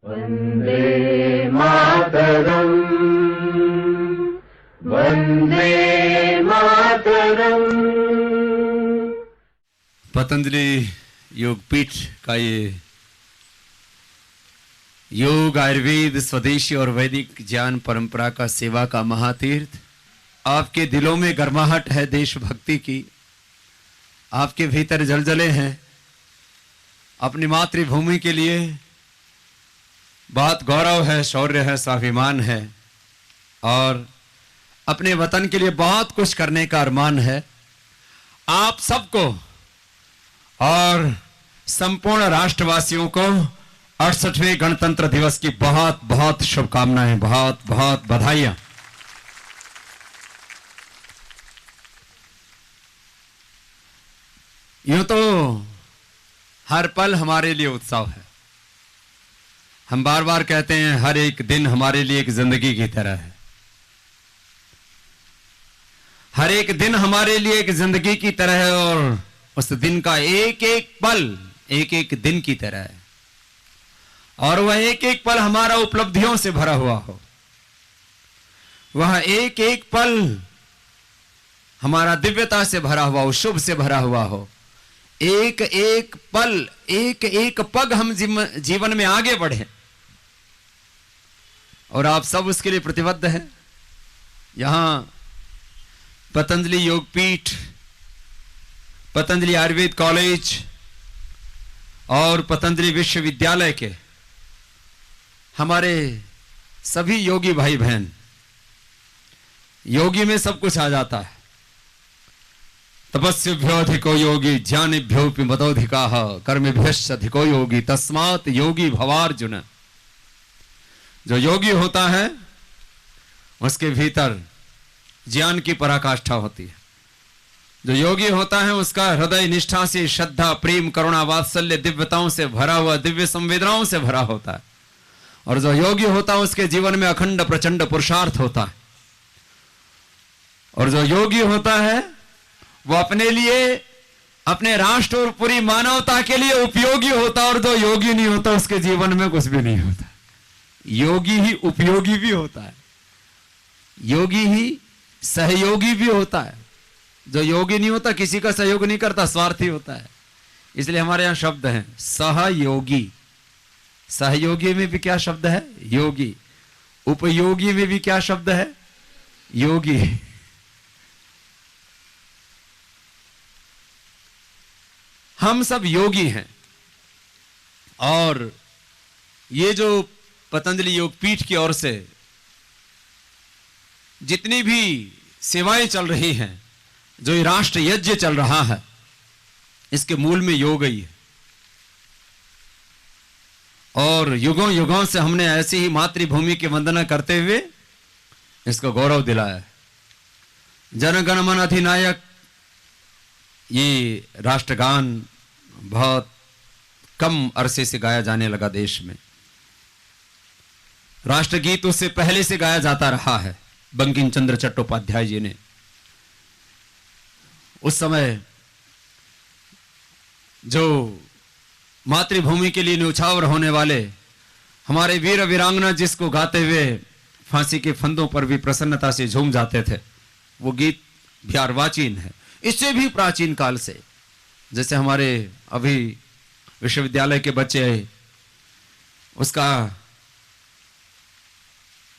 वंदे मातरम, वंदे मातरम। पतंजलि योगपीठ का ये योग, आयुर्वेद, स्वदेशी और वैदिक ज्ञान परंपरा का सेवा का महातीर्थ, आपके दिलों में गर्माहट है देशभक्ति की, आपके भीतर जलजले हैं, अपनी मातृभूमि के लिए बहुत गौरव है, शौर्य है, स्वाभिमान है और अपने वतन के लिए बहुत कुछ करने का अरमान है। आप सबको और संपूर्ण राष्ट्रवासियों को 68वें गणतंत्र दिवस की बहुत बहुत शुभकामनाएं, बहुत बहुत बधाइयां। यूं तो हर पल हमारे लिए उत्सव है। हम बार बार कहते हैं हर एक दिन हमारे लिए एक जिंदगी की तरह है, हर एक दिन हमारे लिए एक जिंदगी की तरह है और उस दिन का एक एक पल एक एक दिन की तरह है और वह एक एक पल हमारा उपलब्धियों से भरा हुआ हो, वह एक एक पल हमारा दिव्यता से भरा हुआ हो, शुभ से भरा हुआ हो। एक एक पल, एक एक पग हम जीवन में आगे बढ़े और आप सब उसके लिए प्रतिबद्ध हैं। यहां पतंजलि योगपीठ, पतंजलि आयुर्वेद कॉलेज और पतंजलि विश्वविद्यालय के हमारे सभी योगी भाई बहन, योगी में सब कुछ आ जाता है। तपस्याभ्यो अधिको योगी ज्ञानेभ्योऽपि मतोऽधिकाः कर्मेभ्यश्च अधिको योगी तस्मात् योगी भवार्जुन। जो योगी होता है उसके भीतर ज्ञान की पराकाष्ठा होती है। जो योगी होता है उसका हृदय निष्ठा से, श्रद्धा, प्रेम, करुणा, वात्सल्य, दिव्यताओं से भरा हुआ, दिव्य संवेदनाओं से भरा होता है। और जो योगी होता है उसके जीवन में अखंड प्रचंड पुरुषार्थ होता है। और जो योगी होता है वो अपने लिए, अपने राष्ट्र और पूरी मानवता के लिए उपयोगी होता है। और जो योगी नहीं होता उसके जीवन में कुछ भी नहीं होता। योगी ही उपयोगी भी होता है, योगी ही सहयोगी भी होता है। जो योगी नहीं होता किसी का सहयोग नहीं करता, स्वार्थी होता है। इसलिए हमारे यहां शब्द हैं सहयोगी। सहयोगी में भी क्या शब्द है? योगी। उपयोगी में भी क्या शब्द है? योगी। हम सब योगी हैं और ये जो पतंजलि योगपीठ की ओर से जितनी भी सेवाएं चल रही हैं, जो ये राष्ट्र यज्ञ चल रहा है, इसके मूल में योग ही है। और युगों युगों से हमने ऐसी ही मातृभूमि की वंदना करते हुए इसको गौरव दिलाया है। जन गण मन अधिनायक, ये राष्ट्रगान बहुत कम अरसे से गाया जाने लगा देश में। राष्ट्रगीत उससे पहले से गाया जाता रहा है। बंकिम चंद्र चट्टोपाध्याय जी ने उस समय जो मातृभूमि के लिए न्यौछावर होने वाले हमारे वीर वीरांगना जिसको गाते हुए फांसी के फंदों पर भी प्रसन्नता से झूम जाते थे, वो गीत भी अर्वाचीन है। इससे भी प्राचीन काल से, जैसे हमारे अभी विश्वविद्यालय के बच्चे उसका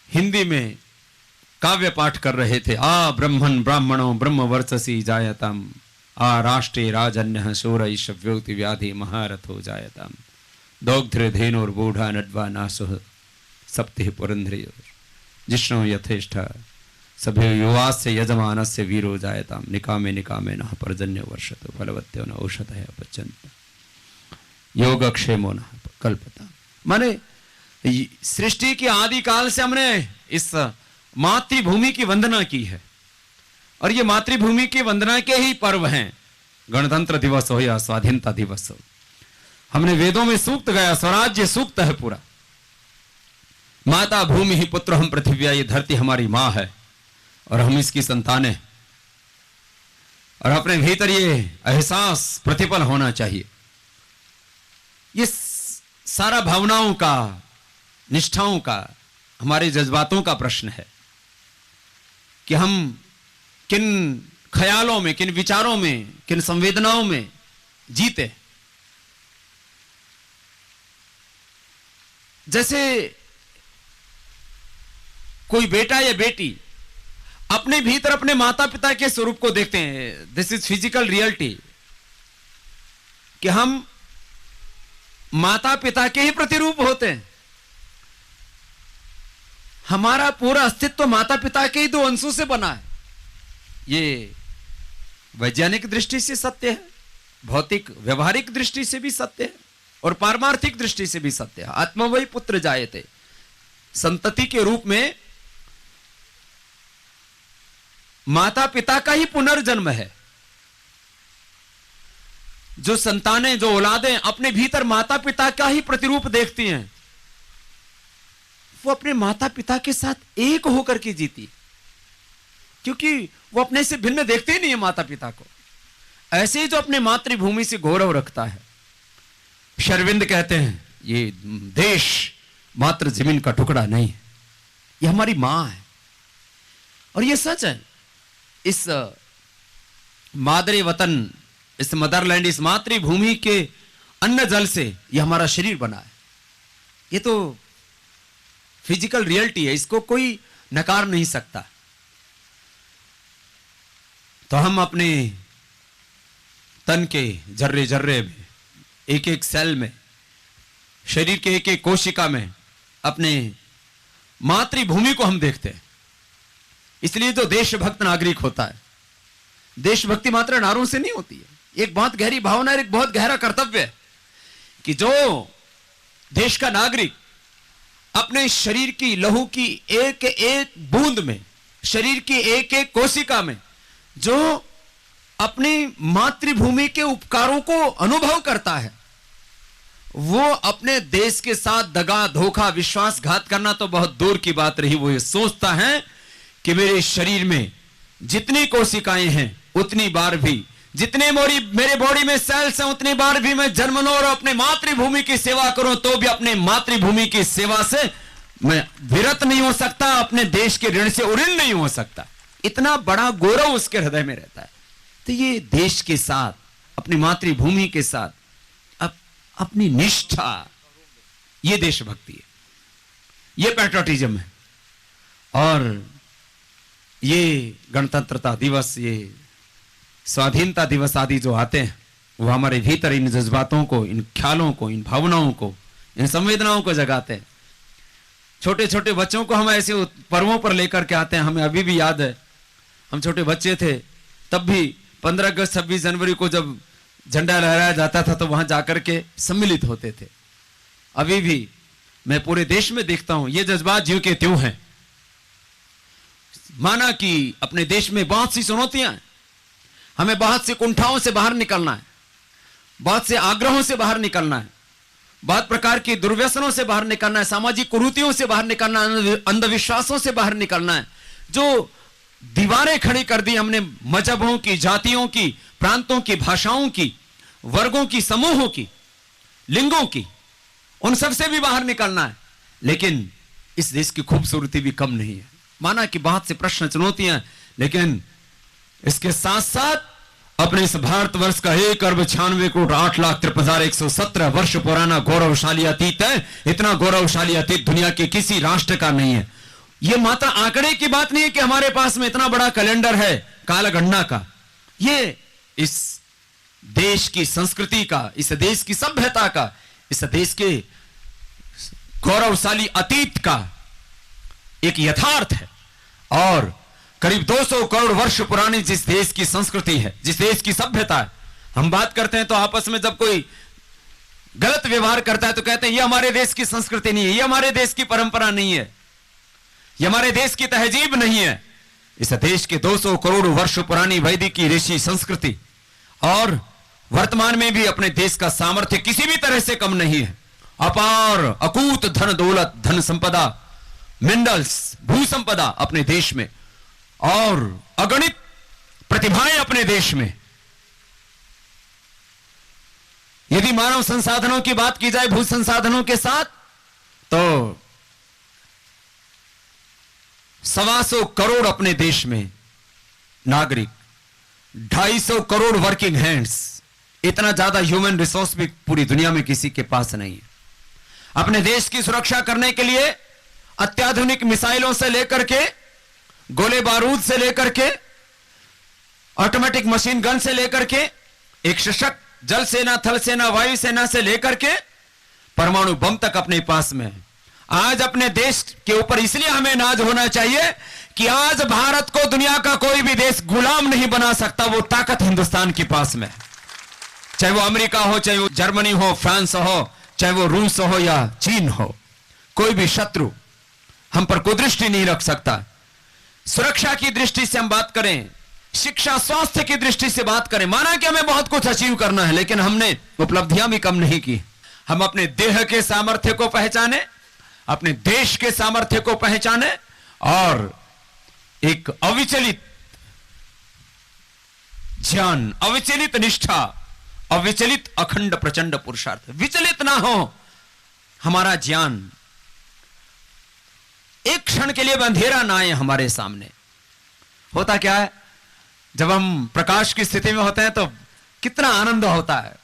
हिंदी में काव्य पाठ कर रहे थे। आ ब्रह्मण ब्राह्मणों ब्रह्म वर्चसी जायतम, आ राष्ट्रीय राजन्य शोरईश व्योति व्याधि महारथो जायतम, दौग्ध्र धेनोर बूढ़ा नड्वा नासुह सप्ति पुरंध्रिय जिष्णु यथेष्ठ सभ्य युवास्य यजमानस्य वीरो जायताम, निकामे निकामे नः पर्जन्य वर्षतो फलवत्यो न औषधय पच्यन्त योगक्षेमो नः कल्पता। माने सृष्टि की आदिकाल से हमने इस मातृभूमि की वंदना की है और ये मातृभूमि की वंदना के ही पर्व हैं। गणतंत्र दिवस हो या स्वाधीनता दिवस हो, हमने वेदों में सूक्त गाया, स्वराज्य सूक्त है पूरा। माता भूमि ही पुत्र हम पृथ्व्या, ये धरती हमारी मां है और हम इसकी संतानें। और अपने भीतर ये एहसास प्रतिपल होना चाहिए। ये सारा भावनाओं का, निष्ठाओं का, हमारे जज्बातों का प्रश्न है कि हम किन ख्यालों में, किन विचारों में, किन संवेदनाओं में जीते। जैसे कोई बेटा या बेटी अपने भीतर अपने माता पिता के स्वरूप को देखते हैं, दिस इज फिजिकल रियलिटी, कि हम माता पिता के ही प्रतिरूप होते हैं। हमारा पूरा अस्तित्व माता पिता के ही दो अंशों से बना है। ये वैज्ञानिक दृष्टि से सत्य है, भौतिक व्यवहारिक दृष्टि से भी सत्य है, और पारमार्थिक दृष्टि से भी सत्य है। आत्मवै पुत्र जायते, संतति के रूप में माता पिता का ही पुनर्जन्म है। जो संतानें, जो औलादें अपने भीतर माता पिता का ही प्रतिरूप देखती हैं, वो अपने माता पिता के साथ एक होकर के जीती, क्योंकि वो अपने से भिन्न देखते ही नहीं है माता पिता को। ऐसे ही जो अपने मातृभूमि से गौरव रखता है, शरविंद कहते हैं ये देश मात्र जमीन का टुकड़ा नहीं है, ये हमारी मां है। और ये सच है। इस मादरे वतन, इस मदरलैंड, इस मातृभूमि के अन्न जल से ये हमारा शरीर बना है। ये तो फिजिकल रियलिटी है, इसको कोई नकार नहीं सकता। तो हम अपने तन के जर्रे जर्रे में, एक एक सेल में, शरीर के एक एक कोशिका में अपने मातृभूमि को हम देखते हैं। इसलिए जो देशभक्त नागरिक होता है, देशभक्ति मात्र नारों से नहीं होती है, एक बहुत गहरी भावना और एक बहुत गहरा कर्तव्य है कि जो देश का नागरिक अपने शरीर की लहू की एक एक बूंद में, शरीर की एक एक कोशिका में जो अपनी मातृभूमि के उपकारों को अनुभव करता है, वो अपने देश के साथ दगा, धोखा, विश्वासघात करना तो बहुत दूर की बात रही। वो ये सोचता है कि मेरे शरीर में जितनी कोशिकाएं हैं उतनी बार भी, जितने मेरे बॉडी में सेल्स हैं उतनी बार भी मैं जन्म लूं और अपने मातृभूमि की सेवा करूं, तो भी अपने मातृभूमि की सेवा से मैं विरत नहीं हो सकता, अपने देश के ऋण से उऋण नहीं हो सकता। इतना बड़ा गौरव उसके हृदय में रहता है। तो ये देश के साथ, अपनी मातृभूमि के साथ अपनी निष्ठा, ये देशभक्ति है, ये पैट्रियोटिज्म है। और ये गणतंत्रता दिवस, ये स्वाधीनता दिवस आदि जो आते हैं, वो हमारे भीतर इन जज्बातों को, इन ख्यालों को, इन भावनाओं को, इन संवेदनाओं को जगाते हैं। छोटे छोटे बच्चों को हम ऐसे पर्वों पर लेकर के आते हैं। हमें अभी भी याद है, हम छोटे बच्चे थे तब भी 15 अगस्त 26 जनवरी को जब झंडा लहराया जाता था तो वहां जाकर के सम्मिलित होते थे। अभी भी मैं पूरे देश में देखता हूं ये जज्बात ज्यों के त्यों हैं। माना कि अपने देश में बहुत सी चुनौतियां हैं, हमें बहुत सी कुंठाओं से बाहर निकलना है, बहुत से आग्रहों से बाहर निकलना है, बहुत प्रकार की दुर्व्यसनों से बाहर निकलना है, सामाजिक कुरीतियों से बाहर निकलना है, अंधविश्वासों से बाहर निकलना है। जो दीवारें खड़ी कर दी हमने मजहबों की, जातियों की, प्रांतों की, भाषाओं की, वर्गों की, समूहों की, लिंगों की, उन सब से भी बाहर निकलना है। लेकिन इस देश की खूबसूरती भी कम नहीं है। माना कि बहुत से प्रश्न, चुनौतियां, लेकिन इसके साथ साथ अपने इस भारतवर्ष का 1,96,08,53,117 वर्ष पुराना गौरवशाली अतीत है। इतना गौरवशाली अतीत दुनिया के किसी राष्ट्र का नहीं है। यह मात्र आंकड़े की बात नहीं है कि हमारे पास में इतना बड़ा कैलेंडर है कालगणना का। यह इस देश की संस्कृति का, इस देश की सभ्यता का, इस देश के गौरवशाली अतीत का एक यथार्थ है। और करीब 200 करोड़ वर्ष पुरानी जिस देश की संस्कृति है, जिस देश की सभ्यता है, हम बात करते हैं तो आपस में जब कोई गलत व्यवहार करता है तो कहते हैं ये हमारे देश की संस्कृति नहीं है, ये हमारे देश की परंपरा नहीं है, ये हमारे देश की तहजीब नहीं है। इस देश के 200 करोड़ वर्ष पुरानी वैदिक की ऋषि संस्कृति और वर्तमान में भी अपने देश का सामर्थ्य किसी भी तरह से कम नहीं है। अपार अकूत धन दौलत, धन संपदा, मिनरल्स, भू संपदा अपने देश में और अगणित प्रतिभाएं अपने देश में। यदि मानव संसाधनों की बात की जाए भू संसाधनों के साथ, तो 125 करोड़ अपने देश में नागरिक, 250 करोड़ वर्किंग हैंड्स, इतना ज्यादा ह्यूमन रिसोर्स भी पूरी दुनिया में किसी के पास नहीं है। अपने देश की सुरक्षा करने के लिए अत्याधुनिक मिसाइलों से लेकर के, गोले बारूद से लेकर के, ऑटोमेटिक मशीन गन से लेकर के, एक सशक्त जल सेना, थल सेना, वायु सेना से लेकर के परमाणु बम तक अपने पास में है। आज अपने देश के ऊपर इसलिए हमें नाज होना चाहिए कि आज भारत को दुनिया का कोई भी देश गुलाम नहीं बना सकता। वो ताकत हिंदुस्तान के पास में, चाहे वो अमेरिका हो, चाहे वो जर्मनी हो, फ्रांस हो, चाहे वो रूस हो या चीन हो, कोई भी शत्रु हम पर कुदृष्टि नहीं रख सकता। सुरक्षा की दृष्टि से हम बात करें, शिक्षा, स्वास्थ्य की दृष्टि से बात करें, माना कि हमें बहुत कुछ अचीव करना है, लेकिन हमने उपलब्धियां भी कम नहीं की। हम अपने देह के सामर्थ्य को पहचाने, अपने देश के सामर्थ्य को पहचाने और एक अविचलित ज्ञान, अविचलित निष्ठा, अविचलित अखंड प्रचंड पुरुषार्थ, विचलित ना हो हमारा ज्ञान, एक क्षण के लिए अंधेरा ना आए हमारे सामने। होता क्या है, जब हम प्रकाश की स्थिति में होते हैं तो कितना आनंद होता है।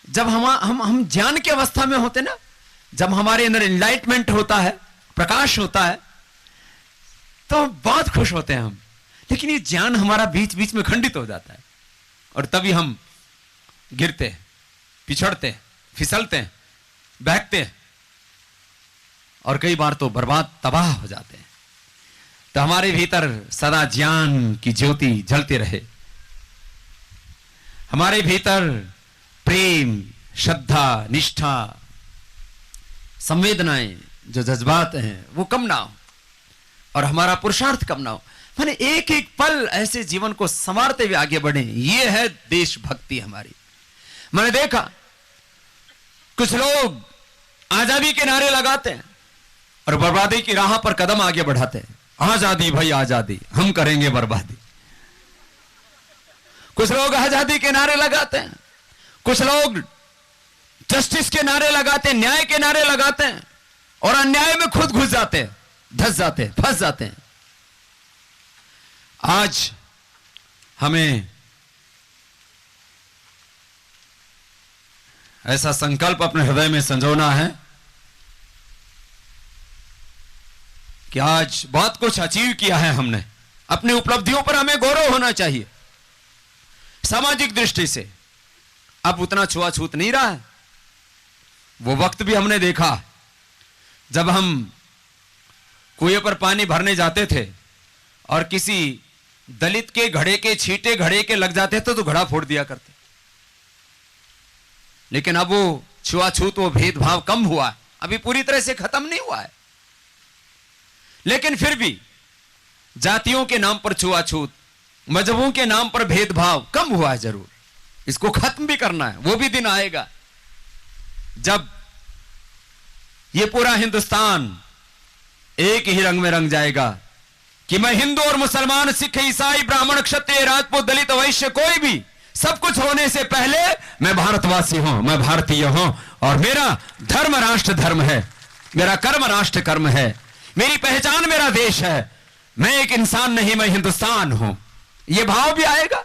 जब हम ज्ञान की अवस्था में होते ना, जब हमारे अंदर एनलाइटमेंट होता है, प्रकाश होता है, तो बहुत खुश होते हैं हम। लेकिन ये ज्ञान हमारा बीच बीच में खंडित हो जाता है और तभी हम गिरते, पिछड़ते, फिसलते, बहकते और कई बार तो बर्बाद, तबाह हो जाते हैं। तो हमारे भीतर सदा ज्ञान की ज्योति जलती रहे, हमारे भीतर प्रेम, श्रद्धा, निष्ठा, संवेदनाएं, जो जज्बात हैं वो कम ना हो और हमारा पुरुषार्थ कम ना हो। माने एक एक पल ऐसे जीवन को संवारते हुए आगे बढ़े, ये है देशभक्ति हमारी। मैंने देखा कुछ लोग आजादी के नारे लगाते हैं और बर्बादी की राह पर कदम आगे बढ़ाते हैं। आजादी भाई आजादी, हम करेंगे बर्बादी। कुछ लोग आजादी के नारे लगाते हैं, कुछ लोग जस्टिस के नारे लगाते हैं, न्याय के नारे लगाते हैं और अन्याय में खुद घुस जाते हैं, धस जाते हैं, फंस जाते हैं। आज हमें ऐसा संकल्प अपने हृदय में संजोना है कि आज बहुत कुछ अचीव किया है हमने, अपनी उपलब्धियों पर हमें गौरव होना चाहिए। सामाजिक दृष्टि से अब उतना छुआछूत नहीं रहा है। वो वक्त भी हमने देखा जब हम कुएं पर पानी भरने जाते थे और किसी दलित के घड़े के छींटे घड़े के लग जाते थे तो घड़ा फोड़ दिया करते। लेकिन अब वो छुआछूत, वो भेदभाव कम हुआ है, अभी पूरी तरह से खत्म नहीं हुआ है, लेकिन फिर भी जातियों के नाम पर छुआछूत, मजहबों के नाम पर भेदभाव कम हुआ है जरूर। इसको खत्म भी करना है। वो भी दिन आएगा जब ये पूरा हिंदुस्तान एक ही रंग में रंग जाएगा कि मैं हिंदू और मुसलमान, सिख, ईसाई, ब्राह्मण, क्षत्रिय, राजपूत, दलित, वैश्य, कोई भी, सब कुछ होने से पहले मैं भारतवासी हूं, मैं भारतीय हूं और मेरा धर्म राष्ट्र धर्म है, मेरा कर्म राष्ट्र कर्म है, मेरी पहचान मेरा देश है, मैं एक इंसान नहीं, मैं हिंदुस्तान हूं। यह भाव भी आएगा,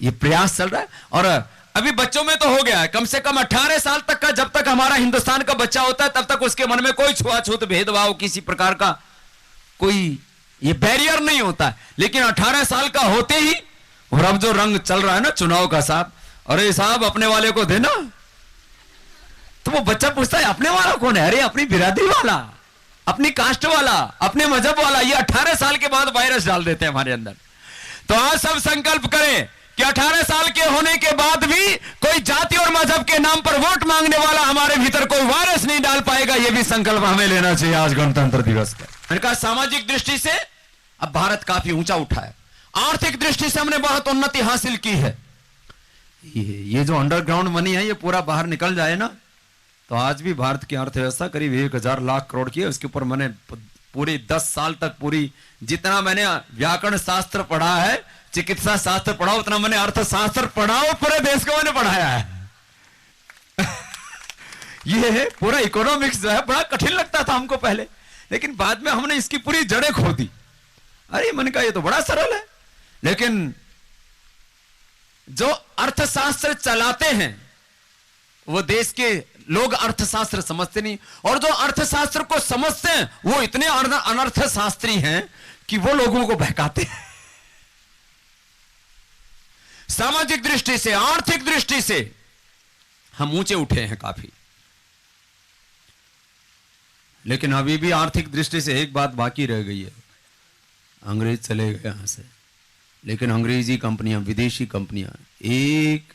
यह प्रयास चल रहा है। और अभी बच्चों में तो हो गया है, कम से कम 18 साल तक का, जब तक हमारा हिंदुस्तान का बच्चा होता है तब तक उसके मन में कोई छुआछूत, भेदभाव, किसी प्रकार का कोई ये बैरियर नहीं होता है। लेकिन 18 साल का होते ही, और अब जो रंग चल रहा है ना चुनाव का, साहब, अरे साहब अपने वाले को देना, तो वो बच्चा पूछता है अपने वाला कौन है? अरे अपनी बिरादरी वाला, अपनी कास्ट वाला, अपने मजहब वाला। ये 18 साल के बाद वायरस डाल देते हैं हमारे अंदर। तो आज सब संकल्प करें कि 18 साल के होने के बाद भी कोई जाति और मजहब के नाम पर वोट मांगने वाला हमारे भीतर कोई वायरस नहीं डाल पाएगा। यह भी संकल्प हमें लेना चाहिए आज गणतंत्र दिवस पर। मैंने कहा सामाजिक दृष्टि से अब भारत काफी ऊंचा उठा है, आर्थिक दृष्टि से हमने बहुत उन्नति हासिल की है। ये जो अंडरग्राउंड मनी है ये पूरा बाहर निकल जाए ना, तो आज भी भारत की अर्थव्यवस्था करीब 1000 लाख करोड़ की है। उसके ऊपर मैंने पूरी 10 साल तक पूरी जितना मैंने व्याकरण शास्त्र पढ़ा है, चिकित्सा शास्त्र पढ़ा, उतना मैंने अर्थशास्त्र पढ़ा और पूरे देश को मैंने पढ़ाया है। ये पूरा इकोनॉमिक्स जो है बड़ा कठिन लगता था हमको पहले, लेकिन बाद में हमने इसकी पूरी जड़ें खो दी। अरे मन का ये तो बड़ा सरल है, लेकिन जो अर्थशास्त्र चलाते हैं वो देश के लोग अर्थशास्त्र समझते नहीं, और जो अर्थशास्त्र को समझते हैं वो इतने अनर्थशास्त्री हैं कि वो लोगों को बहकाते हैं। सामाजिक दृष्टि से, आर्थिक दृष्टि से हम ऊंचे उठे हैं काफी, लेकिन अभी भी आर्थिक दृष्टि से एक बात बाकी रह गई है। अंग्रेज चले गए यहां से, लेकिन अंग्रेजी कंपनियां, विदेशी कंपनियां, एक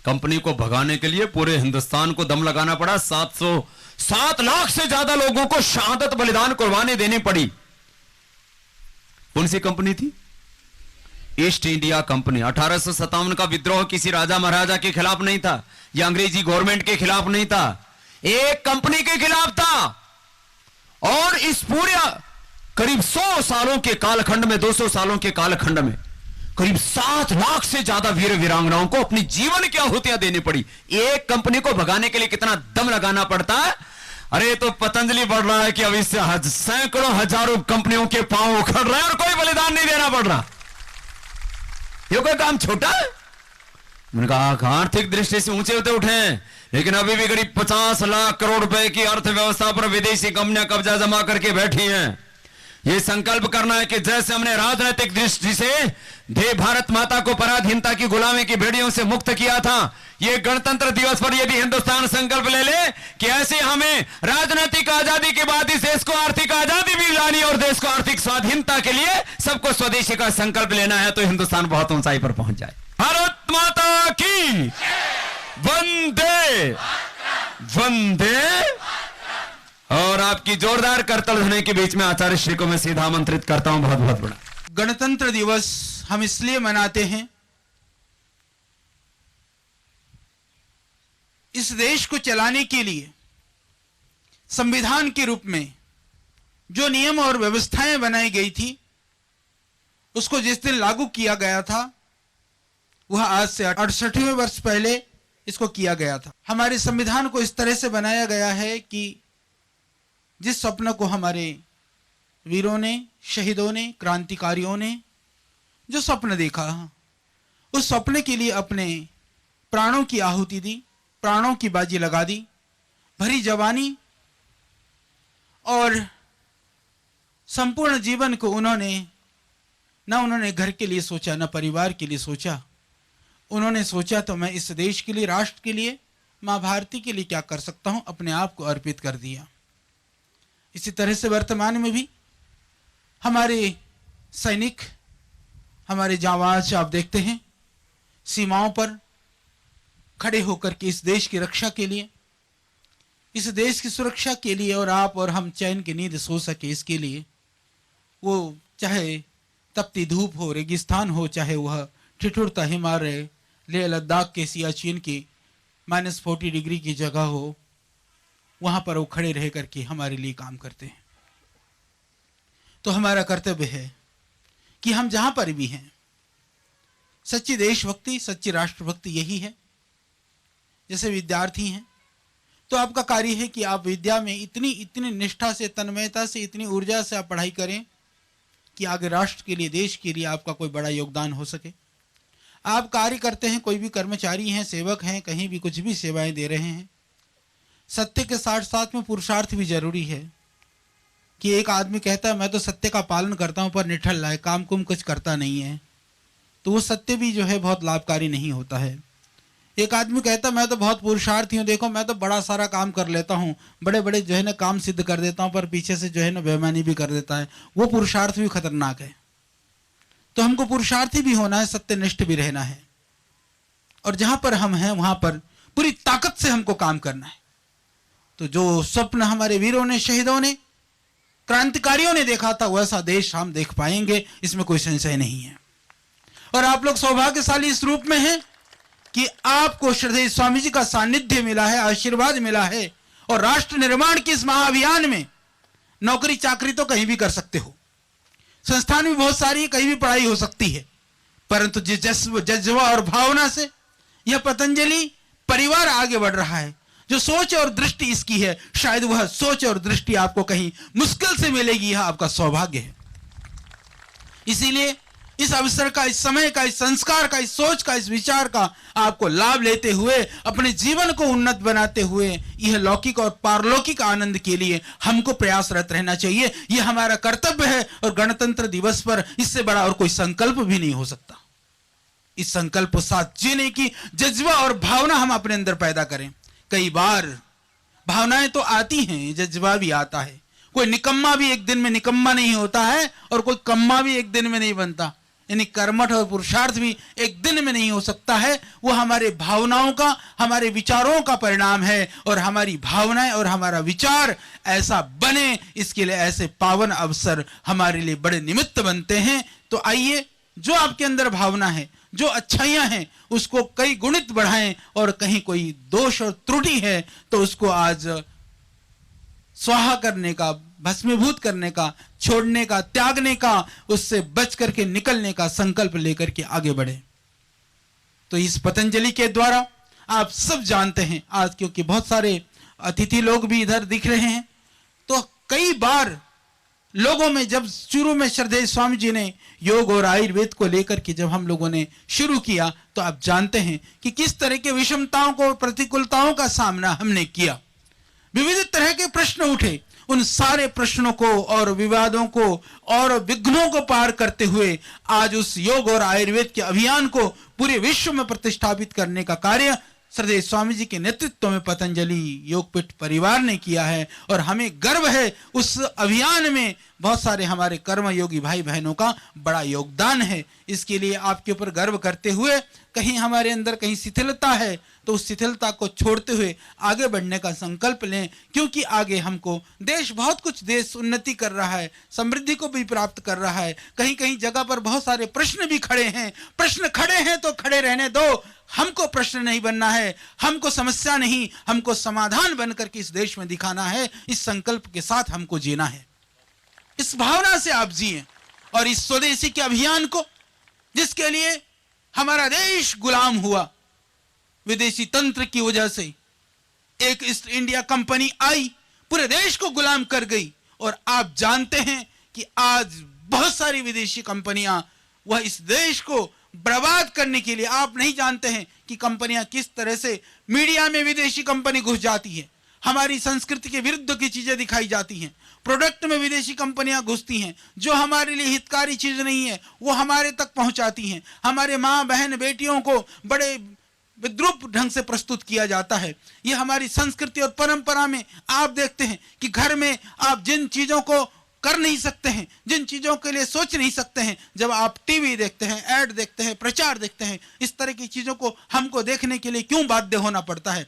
कंपनी को भगाने के लिए पूरे हिंदुस्तान को दम लगाना पड़ा। 7 लाख से ज्यादा लोगों को शहादत बलिदान कुर्बानी देनी पड़ी। कौन सी कंपनी थी? East India company. 1857 का विद्रोह किसी राजा महाराजा के खिलाफ नहीं था, या अंग्रेजी गवर्नमेंट के खिलाफ नहीं था, एक कंपनी के खिलाफ था। और इस पूरे करीब 100 सालों के कालखंड में, 200 सालों के कालखंड में करीब 7 लाख से ज्यादा वीर वीरांगनाओं को अपनी जीवन की आहुतियां देनी पड़ी। एक कंपनी को भगाने के लिए कितना दम लगाना पड़ता है। अरे तो पतंजलि बढ़ रहा है कि अब इससे सैकड़ों हजारों कंपनियों के पांव उखड़ रहे हैं और कोई बलिदान नहीं देना पड़ रहा। ये कोई काम छोटा है? मैंने कहा आर्थिक दृष्टि से ऊंचे होते उठे हैं, लेकिन अभी भी करीब 50 लाख करोड़ रुपए की अर्थव्यवस्था पर विदेशी कंपनियां कब्जा जमा करके बैठी हैं। ये संकल्प करना है कि जैसे हमने राजनीतिक दृष्टि से भारत माता को पराधीनता की गुलामी की भेड़ियों से मुक्त किया था, ये गणतंत्र दिवस पर यदि हिंदुस्तान संकल्प ले ले कि ऐसे हमें राजनीतिक आजादी के बाद इस देश को आर्थिक आजादी भी लानी और देश को आर्थिक स्वाधीनता के लिए सबको स्वदेशी का संकल्प लेना है, तो हिंदुस्तान बहुत ऊंचाई पर पहुंच जाए। भारत माता की वंदे वंदे। और आपकी जोरदार करतल ध्वनि के बीच में आचार्य श्री को मैं सीधा आमंत्रित करता हूं। बहुत बहुत बड़ा गणतंत्र दिवस हम इसलिए मनाते हैं, इस देश को चलाने के लिए संविधान के रूप में जो नियम और व्यवस्थाएं बनाई गई थी, उसको जिस दिन लागू किया गया था वह आज से 68वें वर्ष पहले इसको किया गया था। हमारे संविधान को इस तरह से बनाया गया है कि जिस स्वप्न को हमारे वीरों ने, शहीदों ने, क्रांतिकारियों ने जो स्वप्न देखा, उस स्वप्न के लिए अपने प्राणों की आहुति दी, प्राणों की बाजी लगा दी, भरी जवानी और संपूर्ण जीवन को उन्होंने घर के लिए सोचा, न परिवार के लिए सोचा। उन्होंने सोचा तो मैं इस देश के लिए, राष्ट्र के लिए, मां भारती के लिए क्या कर सकता हूं, अपने आप को अर्पित कर दिया। इसी तरह से वर्तमान में भी हमारे सैनिक, हमारे जांबाज आप देखते हैं सीमाओं पर खड़े होकर के इस देश की रक्षा के लिए, इस देश की सुरक्षा के लिए, और आप और हम चैन की नींद सो सके इसके लिए, वो चाहे तपती धूप हो, रेगिस्तान हो, चाहे वह ठिठुरता हिमालय, लेह लद्दाख के सियाचिन की -40 डिग्री की जगह हो, वहां पर वो खड़े रह करके हमारे लिए काम करते हैं। तो हमारा कर्तव्य है कि हम जहां पर भी हैं, सच्ची देशभक्ति, सच्ची राष्ट्रभक्ति यही है। जैसे विद्यार्थी हैं तो आपका कार्य है कि आप विद्या में इतनी निष्ठा से, तन्मयता से, इतनी ऊर्जा से आप पढ़ाई करें कि आगे राष्ट्र के लिए, देश के लिए आपका कोई बड़ा योगदान हो सके। आप कार्य करते हैं, कोई भी कर्मचारी हैं, सेवक हैं, कहीं भी कुछ भी सेवाएं दे रहे हैं, सत्य के साथ साथ में पुरुषार्थ भी जरूरी है। कि एक आदमी कहता है मैं तो सत्य का पालन करता हूं पर निठल्ला है, काम कुम कुछ करता नहीं है, तो वो सत्य भी जो है बहुत लाभकारी नहीं होता है। एक आदमी कहता मैं तो बहुत पुरुषार्थी हूँ, देखो मैं तो बड़ा सारा काम कर लेता हूँ, बड़े बड़े जो है ना काम सिद्ध कर देता हूँ, पर पीछे से जो है ना बेईमानी भी कर देता है, वो पुरुषार्थ भी खतरनाक है। तो हमको पुरुषार्थी भी होना है, सत्यनिष्ठ भी रहना है, और जहां पर हम हैं वहां पर पूरी ताकत से हमको काम करना है। तो जो स्वप्न हमारे वीरों ने, शहीदों ने, क्रांतिकारियों ने देखा था, वैसा देश हम देख पाएंगे, इसमें कोई संशय नहीं है। और आप लोग सौभाग्यशाली इस रूप में हैं कि आपको श्रद्धेय स्वामी जी का सानिध्य मिला है, आशीर्वाद मिला है, और राष्ट्र निर्माण के इस महाअभियान में नौकरी चाकरी तो कहीं भी कर सकते हो, संस्थान भी बहुत सारी है, कहीं भी पढ़ाई हो सकती है, परंतु जिस जज्बा और भावना से यह पतंजलि परिवार आगे बढ़ रहा है, जो सोच और दृष्टि इसकी है, शायद वह सोच और दृष्टि आपको कहीं मुश्किल से मिलेगी, यह आपका सौभाग्य है। इसीलिए इस अवसर का, इस समय का, इस संस्कार का, इस सोच का, इस विचार का आपको लाभ लेते हुए, अपने जीवन को उन्नत बनाते हुए, यह लौकिक और पारलौकिक आनंद के लिए हमको प्रयासरत रहना चाहिए। यह हमारा कर्तव्य है और गणतंत्र दिवस पर इससे बड़ा और कोई संकल्प भी नहीं हो सकता। इस संकल्प को साथ जीने की जज्बा और भावना हम अपने अंदर पैदा करें। कई बार भावनाएं तो आती हैं, जज्बा भी आता है। कोई निकम्मा भी एक दिन में निकम्मा नहीं होता है और कोई कम्मा भी एक दिन में नहीं बनता। यानी कर्मठ और पुरुषार्थ भी एक दिन में नहीं हो सकता है। वो हमारे भावनाओं का, हमारे विचारों का परिणाम है और हमारी भावनाएं और हमारा विचार ऐसा बने, इसके लिए ऐसे पावन अवसर हमारे लिए बड़े निमित्त बनते हैं। तो आइए, जो आपके अंदर भावना है, जो अच्छाइयां हैं, उसको कई गुणित बढ़ाएं और कहीं कोई दोष और त्रुटि है तो उसको आज स्वाहा करने का, भस्मीभूत करने का, छोड़ने का, त्यागने का, उससे बच करके निकलने का संकल्प लेकर के आगे बढ़े। तो इस पतंजलि के द्वारा आप सब जानते हैं, आज क्योंकि बहुत सारे अतिथि लोग भी इधर दिख रहे हैं, तो कई बार लोगों में जब शुरू में श्रद्धेय स्वामी जी ने योग और आयुर्वेद को लेकर के जब हम लोगों ने शुरू किया, तो आप जानते हैं कि किस तरह के विषमताओं को, प्रतिकूलताओं का सामना हमने किया। विविध तरह के प्रश्न उठे। उन सारे प्रश्नों को और विवादों को और विघ्नों को पार करते हुए आज उस योग और आयुर्वेद के अभियान को पूरे विश्व में प्रतिष्ठापित करने का कार्य श्रद्धेय स्वामी जी के नेतृत्व में पतंजलि योगपीठ परिवार ने किया है। और हमें गर्व है, उस अभियान में बहुत सारे हमारे कर्मयोगी भाई बहनों का बड़ा योगदान है। इसके लिए आपके ऊपर गर्व करते हुए, कहीं हमारे अंदर कहीं शिथिलता है तो उस शिथिलता को छोड़ते हुए आगे बढ़ने का संकल्प लें, क्योंकि आगे हमको देश बहुत कुछ, देश उन्नति कर रहा है, समृद्धि को भी प्राप्त कर रहा है। कहीं कहीं जगह पर बहुत सारे प्रश्न भी खड़े हैं। प्रश्न खड़े हैं तो खड़े रहने दो, हमको प्रश्न नहीं बनना है, हमको समस्या नहीं, हमको समाधान बनकर के इस देश में दिखाना है। इस संकल्प के साथ हमको जीना है। इस भावना से आप जिए और इस स्वदेशी के अभियान को, जिसके लिए हमारा देश गुलाम हुआ, विदेशी तंत्र की वजह से एक ईस्ट इंडिया कंपनी आई, पूरे देश को गुलाम कर गई। और आप जानते हैं कि आज बहुत सारी विदेशी कंपनियां वह इस देश को बर्बाद करने के लिए, आप नहीं जानते हैं कि कंपनियां किस तरह से मीडिया में विदेशी कंपनी घुस जाती है, हमारी संस्कृति के विरुद्ध की चीजें दिखाई जाती हैं। प्रोडक्ट में विदेशी कंपनियां घुसती हैं, जो हमारे लिए हितकारी चीज नहीं है वो हमारे तक पहुंचाती हैं। हमारे माँ बहन बेटियों को बड़े विद्रूप ढंग से प्रस्तुत किया जाता है। ये हमारी संस्कृति और परंपरा में आप देखते हैं कि घर में आप जिन चीजों को कर नहीं सकते हैं, जिन चीजों के लिए सोच नहीं सकते हैं, जब आप टीवी देखते हैं, ऐड देखते हैं, प्रचार देखते हैं, इस तरह की चीजों को हमको देखने के लिए क्यों बाध्य होना पड़ता है?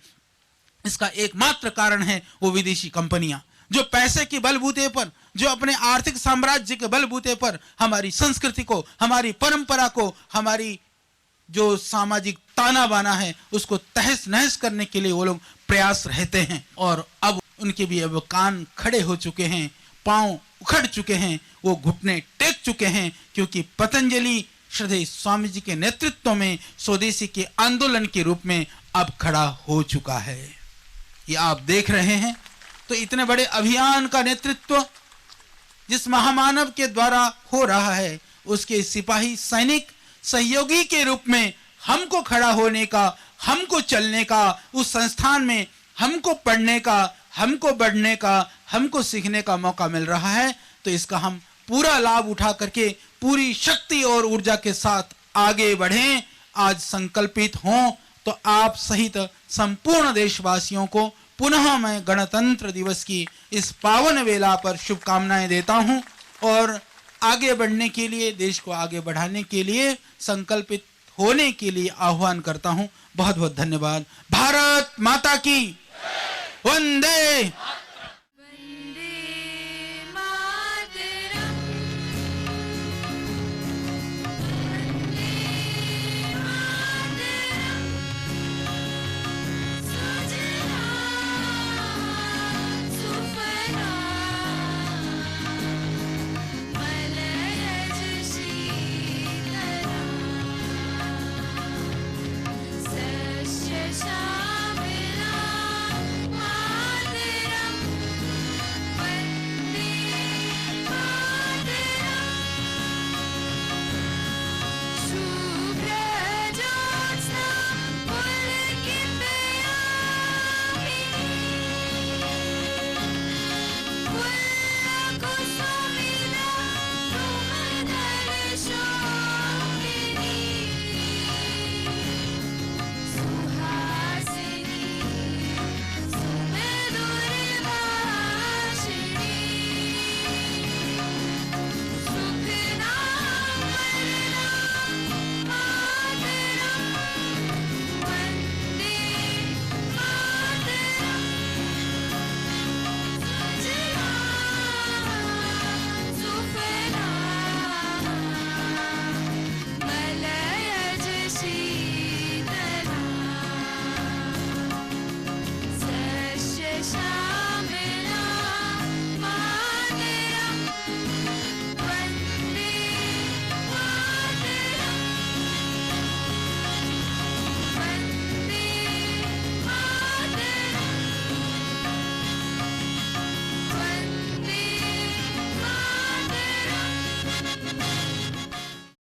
इसका एकमात्र कारण है वो विदेशी कंपनियां, जो पैसे के बलबूते पर, जो अपने आर्थिक साम्राज्य के बलबूते पर हमारी संस्कृति को, हमारी परंपरा को, हमारी जो सामाजिक ताना बाना है उसको तहस नहस करने के लिए वो लोग प्रयास रहते हैं। और अब उनके भी अब कान खड़े हो चुके हैं, पांव उखड़ चुके हैं, वो घुटने टेक चुके हैं, क्योंकि पतंजलि श्रद्धेय स्वामी जी के नेतृत्व में स्वदेशी के आंदोलन के रूप में अब खड़ा हो चुका है। ये आप देख रहे हैं। तो इतने बड़े अभियान का नेतृत्व जिस महामानव के द्वारा हो रहा है, उसके सिपाही सैनिक सहयोगी के रूप में हमको खड़ा होने का, हमको चलने का, उस संस्थान में हमको पढ़ने का, हमको बढ़ने का, हमको सीखने का मौका मिल रहा है। तो इसका हम पूरा लाभ उठा करके पूरी शक्ति और ऊर्जा के साथ आगे बढ़ें, आज संकल्पित हों। तो आप सहित संपूर्ण देशवासियों को पुनः मैं गणतंत्र दिवस की इस पावन वेला पर शुभकामनाएं देता हूं और आगे बढ़ने के लिए, देश को आगे बढ़ाने के लिए संकल्पित होने के लिए आह्वान करता हूं। बहुत बहुत धन्यवाद। भारत माता की वंदे